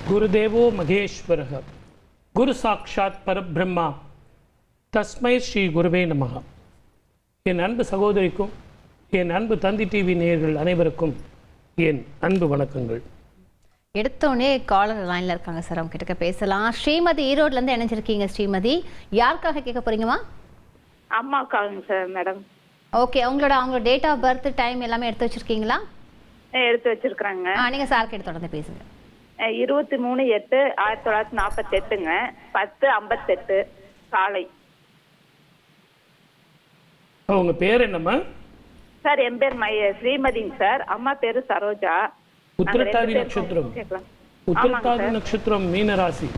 குருதேவோ மகேஸ்வரக குரு சாட்சாத் பரபிரம்மா தஸ்மை ஸ்ரீ குருவே நமக. என் அன்பு சகோதரிக்கும் என் அன்பு தந்தி டிவி நேயர்கள் அனைவருக்கும் என் அன்பு வணக்கங்கள். எடுத்தோடனே காலர் லைன்ல இருக்காங்க சார், அவங்க கிட்ட பேசலாம். ஸ்ரீமதி ஈரோட்ல இருந்து இணைஞ்சிருக்கீங்க. ஸ்ரீமதி, யாருக்காக கேட்க போறீங்கம்மா? அம்மாக்காங்க சார் மேடம். ஓகே, அவங்க டேட் ஆஃப் பர்த் டைம் எல்லாமே எடுத்து வச்சிருக்கீங்களா? எடுத்து வச்சிருக்காங்க. நீங்க சார் கிட்ட தொடர்ந்து பேசுங்க. 23/8/1948ங்க 10:58 காலை. அவங்க பேர் என்னம்மா? சார் என் பேர் ஸ்ரீமதிங்க சார். அம்மா பேரு சரோஜா. உத்திரட்டாதி நட்சத்திரம். உத்திரட்டாதி நட்சத்திரம் மீனராசி.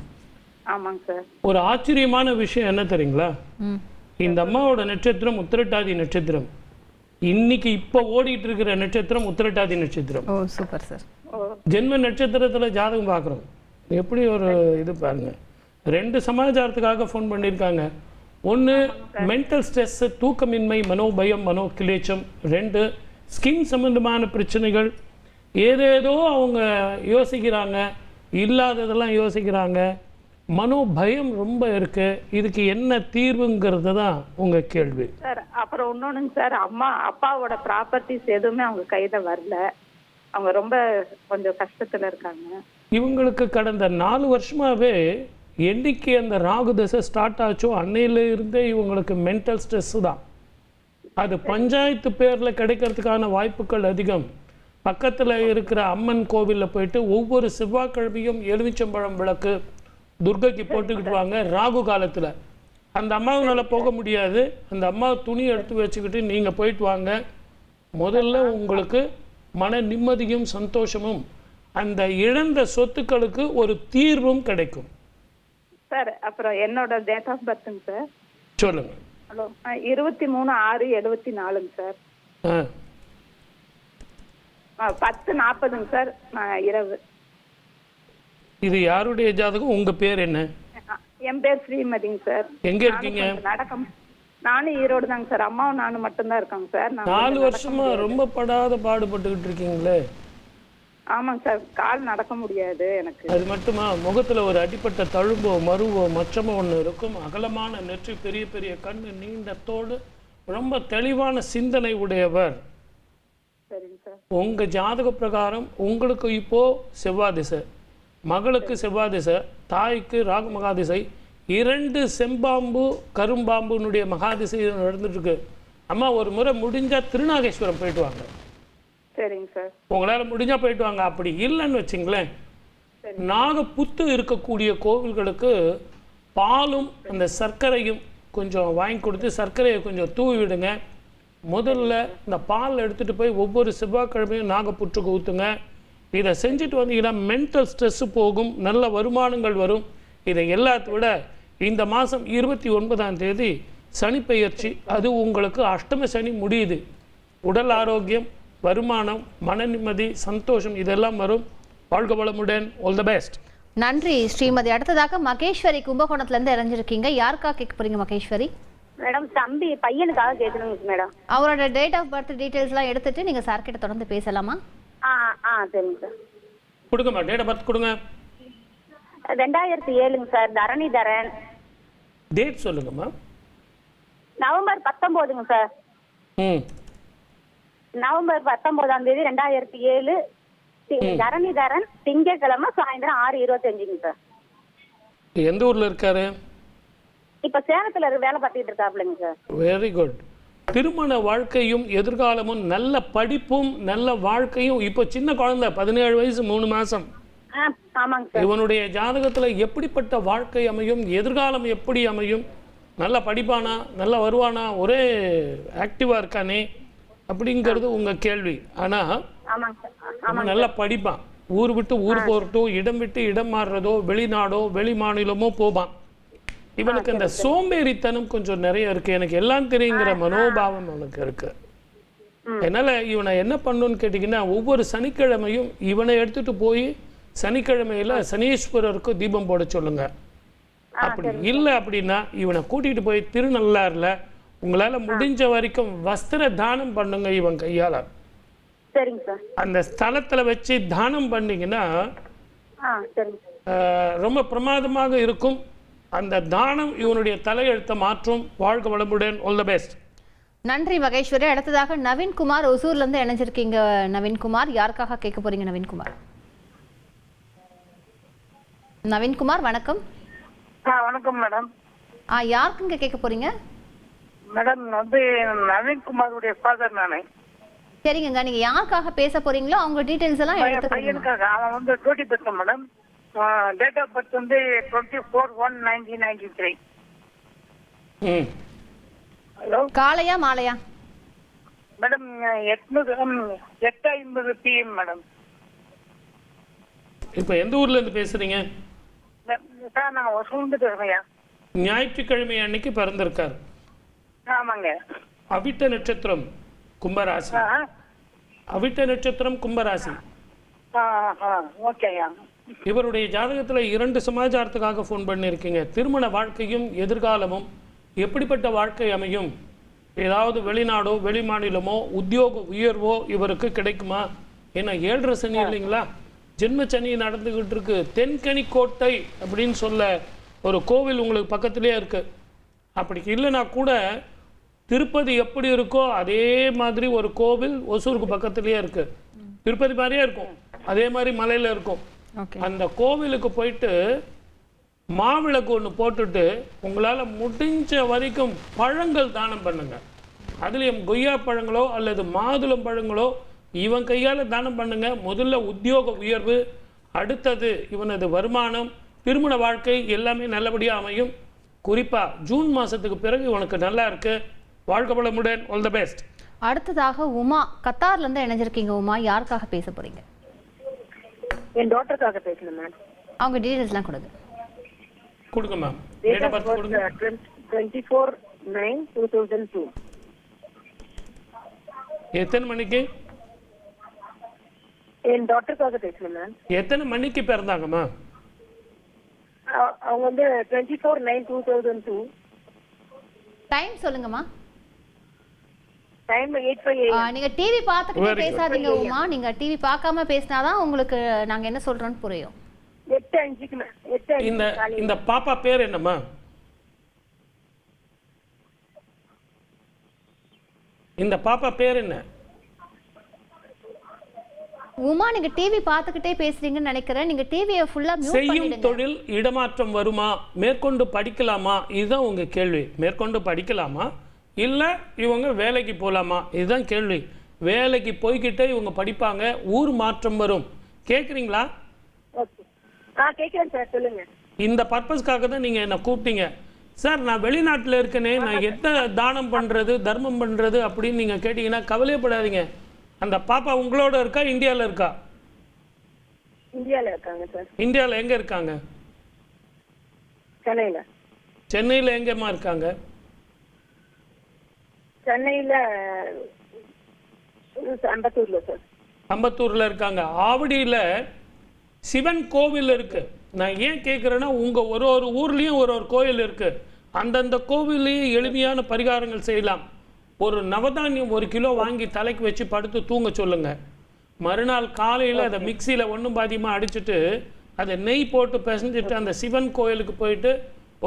ஆமாங்க சார். ஒரு ஆச்சரியமான விஷயம் என்ன தெரியுங்களா? இந்த அம்மாவோட நட்சத்திரம் உத்திரட்டாதி நட்சத்திரம். இன்னைக்கு இப்ப ஓடிட்டு இருக்கிற நட்சத்திரம் உத்திரட்டாதி நட்சத்திரம். ஓ சூப்பர் சார். ஜென்ம நட்சத்திரத்துல ஜாதகம் பார்க்குறோம். எப்படி ஒரு இது பாருங்க. 2 சமாச்சாரத்துக்காக ஃபோன் பண்ணியிருக்காங்க. 1 மென்டல் ஸ்ட்ரெஸ், தூக்கமின்மை, மனோபயம், மனோக்கிலேச்சம். 2 ஸ்கின் சம்பந்தமான பிரச்சனைகள். ஏதேதோ அவங்க யோசிக்கிறாங்க, இல்லாததெல்லாம் யோசிக்கிறாங்க. மனோபயம் ரொம்ப இருக்கு. இதுக்கு என்ன தீர்வுங்கிறது தான் உங்க கேள்வி சார். அப்புறம் இன்னொன்னுங்க சார், அப்பாவோட ப்ராப்பர்ட்டிஸ் எதுவுமே அவங்க கையில வரல. அவங்க ரொம்ப கொஞ்சம் கஷ்டத்துல இருக்காங்க. இவங்களுக்கு கடந்த 4 வருஷமாவே என்னைக்கு அந்த ராகு தசை ஸ்டார்ட் ஆச்சோ அன்னையில இருந்தே இவங்களுக்கு மென்டல் ஸ்ட்ரெஸ் தான். அது பஞ்சாயத்து பேர்ல கிடைக்கிறதுக்கான வாய்ப்புகள் அதிகம். பக்கத்துல இருக்கிற அம்மன் கோவில்ல போயிட்டு ஒவ்வொரு செவ்வாய்க்கிழமையும் எலுமிச்சம்பழம் விளக்கு துர்கைக்கு போட்டுக்கிட்டு வாங்க. ராகு காலத்துல அந்த அம்மாவனால போக முடியாது. அந்த அம்மா துணி எடுத்து வச்சுக்கிட்டு நீங்க போயிட்டு வாங்க. முதல்ல உங்களுக்கு மன நிம்மதியும் சந்தோஷமும், அந்த இழந்த சொத்துக்களுக்கு ஒரு தீர்வும் கிடைக்கும் சார். அப்புறம் என்னோட டேட் ஆஃப் பர்த்ங்க சார். சொல்லுங்க. ஹலோ. 23/6/74ங்க சார். 10:40ங்க சார் இரவு. இது யாருடைய ஜாதகம்? உங்க பேர் என்ன? என் பேர் ஸ்ரீமதிங்க சார். எங்க இருக்கீங்க? நானும் ஈரோடு தாங்க சார். அம்மாவும் நானும் மட்டும்தான் இருக்காங்க சார். 4 வருஷமா ரொம்ப படாத பாடுபட்டுக்கிட்டு இருக்கீங்களே. ஆமாங்க சார், கால் நடக்க முடியாது எனக்கு. அது மட்டுமா? முகத்துல ஒரு அடிப்பட்ட தழும்போ மருவோ மச்சமோ ஒன்று இருக்கும். அகலமான நெற்றி, பெரிய பெரிய கண்ணு, நீண்ட தோடு, ரொம்ப தெளிவான சிந்தனை உடையவர். சரிங்க சார். உங்க ஜாதக பிரகாரம் உங்களுக்கு இப்போ செவ்வாய் திசை, மகளுக்கு செவ்வாய் திசை, தாய்க்கு ராகு மகாதிசை, 2 செம்பாம்பு கரும்பாம்புனுடைய மகாதிசை நடந்துட்டு இருக்கு. அம்மா ஒரு முறை முடிஞ்சா திருநாகேஸ்வரம் போயிட்டு வாங்க. சரிங்க சார். உங்களால முடிஞ்சா போயிட்டு வாங்க. அப்படி இல்லைன்னு வச்சுங்களேன், நாகப்புத்து இருக்கக்கூடிய கோவில்களுக்கு பாலும் அந்த சர்க்கரையும் கொஞ்சம் வாங்கி கொடுத்து சர்க்கரையை கொஞ்சம் தூவி விடுங்க. முதல்ல இந்த பால் எடுத்துட்டு போய் ஒவ்வொரு செவ்வாய்க்கிழமையும் நாகப்புற்றுக்கு ஊற்றுங்க. இதை செஞ்சுட்டு வந்தீங்கன்னா மென்டல் ஸ்ட்ரெஸ் போகும், நல்ல வருமானங்கள் வரும். இதை எல்லாத்த விட இந்த மாதம் 29ஆம் தேதி சனி பெயர்ச்சி. அது உங்களுக்கு அஷ்டம சனி முடியுது. உடல் ஆரோக்கியம், வருமானம், மன நிம்மதி, சந்தோஷம் இதெல்லாம் வரும். வாழ்க வளமுடன். All the best. நன்றி ஸ்ரீமதி. அடுத்ததாக மகேஸ்வரி கும்பகோணத்துல இருந்து இறஞ்சிருக்கீங்க. யாருக்கா கேட்க போறீங்க மகேஸ்வரி? மேடம் தம்பி பையனுக்காக கேட்கணுங்க மேடம். அவரோட டேட் ஆஃப் பர்த் டீடைல்ஸ்லாம் எடுத்துட்டு நீங்க சார் கிட்ட தொடர்ந்து பேசலாமா? சரிங்க சார். கொடுங்கம்மா, டேட் ஆஃப் பர்த் கொடுங்க. 2007ங்க சார். தரணிதரன். டேட் சொல்லுங்கம்மா. நவம்பர் 19ங்க சார். நவம்பர் 19ஆம் தேதி 2007. தரணிதரன். திங்கட்கிழமை சாயந்தரம் 6:25ங்க சார். எந்த ஊர்ல இருக்காரு? இப்ப சேலத்துல வேலை பார்த்துட்டு இருக்காப்லங்க சார். Very good. திருமண வாழ்க்கையும் எதிர்காலமும், நல்ல படிப்பும் நல்ல வாழ்க்கையும். இப்போ சின்ன குழந்தை, 17 வயசு 3 மாசம். ஆமாங்க சார். இவனுடைய ஜாதகத்துல எப்படிப்பட்ட வாழ்க்கை அமையும், எதிர்காலம் எப்படி அமையும், நல்லா படிப்பானா, நல்லா வருவானா, ஒரே ஆக்டிவா இருக்கானே அப்படிங்கிறது உங்க கேள்வி. ஆனா நல்லா படிப்பான். ஊர் விட்டு ஊர் போறட்டும், இடம் விட்டு இடம் மாறுறதோ, வெளிநாடோ வெளி மாநிலமோ போவான். இவனுக்கு இந்த சோம்பேறித்தனம் கொஞ்சம் நிறைய இருக்கு. எனக்கு எல்லாம் தெரியுங்கிற மனோபாவம் அவனுக்கு இருக்கு. அதனால இவனை என்ன பண்ணணும்னு கேட்டீங்கன்னா, ஒவ்வொரு சனிக்கிழமையும் இவனை எடுத்துட்டு போய் சனிக்கிழமையில சனீஸ்வரருக்கு தீபம் போட சொல்லுங்க. அப்படி இல்லை அப்படின்னா இவனை கூட்டிட்டு போய் திருநள்ளாறுல உங்களால முடிஞ்ச வரைக்கும் வஸ்திர தானம் பண்ணுங்க இவன் கையால. சரிங்க சார். அந்த ஸ்தலத்துல வச்சு தானம் பண்ணீங்கன்னா சரிங்க. ரொம்ப பிரமாதமாக இருக்கும். அந்த தானம் இவனுடைய தலையெழுத்தை மாற்றும். வாழ்க வளமுடன். All the best. நன்றி மகேஸ்வரி. அடுத்ததாக நவீன்குமார் ஒசூர்ல இருந்து இணைஞ்சிருக்கீங்க. நவீன்குமார், யாருக்காக கேட்க போறீங்க? நவீன்குமார் வணக்கம். வணக்கம் மேடம். யாருக்குங்க கேட்க போறீங்க? மேடம் வந்து நவீன்குமாருடைய ஃபாதர் நானே. சரிங்க, நீங்க யாருக்காக பேச போறீங்களோ அவங்க டீடைல்ஸ் எல்லாம் எடுத்து பையனுக்காக. அவன் வந்து டியூட்டி பெற்ற மேடம். டேட் ஆஃப் பர்த் வந்து 24/1/1993. ஹலோ, காலையா மாலையா? Madam 8:50 PM madam. இப்போ எந்த ஊர்ல இருந்து பேசுறீங்க? சார் நாங்கள் ஒசூர்ந்து பேசுறோம்யா. ஞாயிற்றுக்கிழமை அன்னைக்கு பிறந்திருக்காரு. ஆமாங்க. அவிட்ட நட்சத்திரம் கும்பராசி. அவிட்ட நட்சத்திரம் கும்பராசி. ஓகேயா. இவருடைய ஜாதகத்துல 2 சமாச்சாரத்துக்காக ஃபோன் பண்ணியிருக்கீங்க. திருமண வாழ்க்கையும் எதிர்காலமும் எப்படிப்பட்ட வாழ்க்கை அமையும், ஏதாவது வெளிநாடோ வெளி மாநிலமோ உத்தியோக உயர்வோ இவருக்கு கிடைக்குமா? ஏன்னா 7.5 சனி இல்லைங்களா, ஜென்ம சனி நடந்துகிட்டு இருக்கு. தென்கனி கோட்டை அப்படின்னு சொல்ல ஒரு கோவில் உங்களுக்கு பக்கத்திலே இருக்கு. அப்படி இல்லைன்னா கூட திருப்பதி எப்படி இருக்கோ அதே மாதிரி ஒரு கோவில் ஒசூருக்கு பக்கத்திலேயே இருக்கு. திருப்பதி மாதிரியே இருக்கும், அதே மாதிரி மலையில இருக்கும். அந்த கோவிலுக்கு போயிட்டு மாவிளக்கு ஒன்று போட்டுட்டு உங்களால் முடிஞ்ச வரைக்கும் பழங்கள் தானம் பண்ணுங்க. அதுலேயும் கொய்யா பழங்களோ அல்லது மாதுளம் பழங்களோ இவன் கையால் தானம் பண்ணுங்க. முதல்ல உத்தியோக உயர்வு, அடுத்தது இவனது வருமானம், திருமண வாழ்க்கை எல்லாமே நல்லபடியாக அமையும். குறிப்பாக ஜூன் மாதத்துக்கு பிறகு இவனுக்கு நல்லா இருக்கு. வாழ்க வளமுடன். All the best. அடுத்ததாக உமா கத்தார்ல இருந்து இணைஞ்சிருக்கீங்க. உமா, யாருக்காக பேச போறீங்க? என் டாட்டருக்காக பேசணும் மேம். அவங்க டீடைல்ஸ்லாம் கொடுங்க. கொடுங்க மேம். டேட் ஆஃப் பர்த் கொடுங்க. 24/9/2002. எத்தனை மணிக்கு? என் டாட்டருக்காக பேசணும் மேம். எத்தனை மணிக்கு பிறந்தாங்கம்மா? அவங்க வந்து 24/9/2002. டைம் சொல்லுங்கம்மா. Time 8:05 AM. நீங்க டிவி பார்த்துக்கிட்டே பேசாதீங்க உமா. நீங்க டிவி பார்க்காம பேசினாதான் உங்களுக்கு நாங்க என்ன சொல்றோம்னு புரியும். 8:05 மேம். 8:05. இந்த பாப்பா பேர் என்னம்மா? இந்த பாப்பா பேர் என்ன? உமா, நீங்க டிவி பார்த்துக்கிட்டே பேசுறீங்கன்னு நினைக்கிறேன். நீங்க டிவியை ஃபுல்லா மியூட் செய்யும் பண்ணிடுங்க. தொழில் இடமாற்றம் வருமா? மேற்கொண்டு படிக்கலாமா? இதுதான் உங்க கேள்வி. மேற்கொண்டு படிக்கலாமா இல்ல இவங்க வேலைக்கு போகலாமா? இதுதான் கேள்வி. வேலைக்கு போய்கிட்டே இவங்க படிப்பாங்க, ஊர் மாற்றம் வரும். கேட்குறீங்களா? ஓகே. கேட்குறேன் சார், சொல்லுங்க. இந்த பர்பஸ்க்காக தான் நீங்க என்ன கூப்பிட்டீங்க. சார் நான் வெளிநாட்டில் இருக்கேனே, நான் எந்த தானம் பண்றது தர்மம் பண்றது அப்படின்னு நீங்க கேட்டீங்கன்னா கவலையப்படாதீங்க. அந்த பாப்பா உங்களோட இருக்கா, இந்தியாவில் இருக்கா? இந்தியாவில் இருக்காங்க சார். இந்தியாவில் எங்க இருக்காங்க? சென்னையில். சென்னையில் எங்கம்மா இருக்காங்க? சென்னையில் அம்பத்தூர்ல சார். அம்பத்தூர்ல இருக்காங்க. ஆவடியில் சிவன் கோவில் இருக்கு. நான் ஏன் கேட்குறேன்னா உங்க ஒரு ஒரு ஊர்லேயும் ஒரு ஒரு கோயில் இருக்கு. அந்தந்த கோவிலையும் எளிமையான பரிகாரங்கள் செய்யலாம். ஒரு நவதானியம் 1 கிலோ வாங்கி தலைக்கு வச்சு படுத்து தூங்க சொல்லுங்க. மறுநாள் காலையில் அதை மிக்சியில் ஒன்றும் பாதியமாக அடிச்சுட்டு அதை நெய் போட்டு பிசைஞ்சிட்டு அந்த சிவன் கோயிலுக்கு போயிட்டு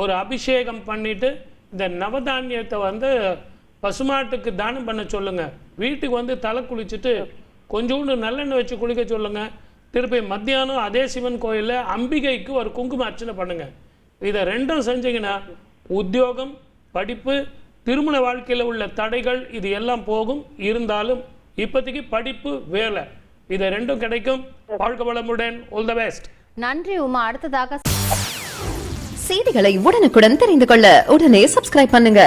ஒரு அபிஷேகம் பண்ணிட்டு இந்த நவதானியத்தை வந்து பசுமாட்டுக்கு தானம் பண்ண சொல்லுங்க. வீட்டுக்கு வந்து தலை குளிச்சுட்டு கொஞ்சோண்டு நல்லெண்ணெய் வச்சு குளிக்க சொல்லுங்க. திருப்பி மத்தியானம் அதே சிவன் கோயிலில் அம்பிகைக்கு ஒரு குங்கும அர்ச்சனை பண்ணுங்க. இதை 2ம் செஞ்சீங்கன்னா உத்தியோகம், படிப்பு, திருமண வாழ்க்கையில் உள்ள தடைகள் இது எல்லாம் போகும். இருந்தாலும் இப்போதைக்கு படிப்பு, வேலை இதை 2ம் கிடைக்கும். வாழ்க வளமுடன். All the best. நன்றி உமா. அடுத்ததாக செய்திகளை உடனுக்குடன் தெரிந்து கொள்ள உடனே சப்ஸ்கிரைப் பண்ணுங்க.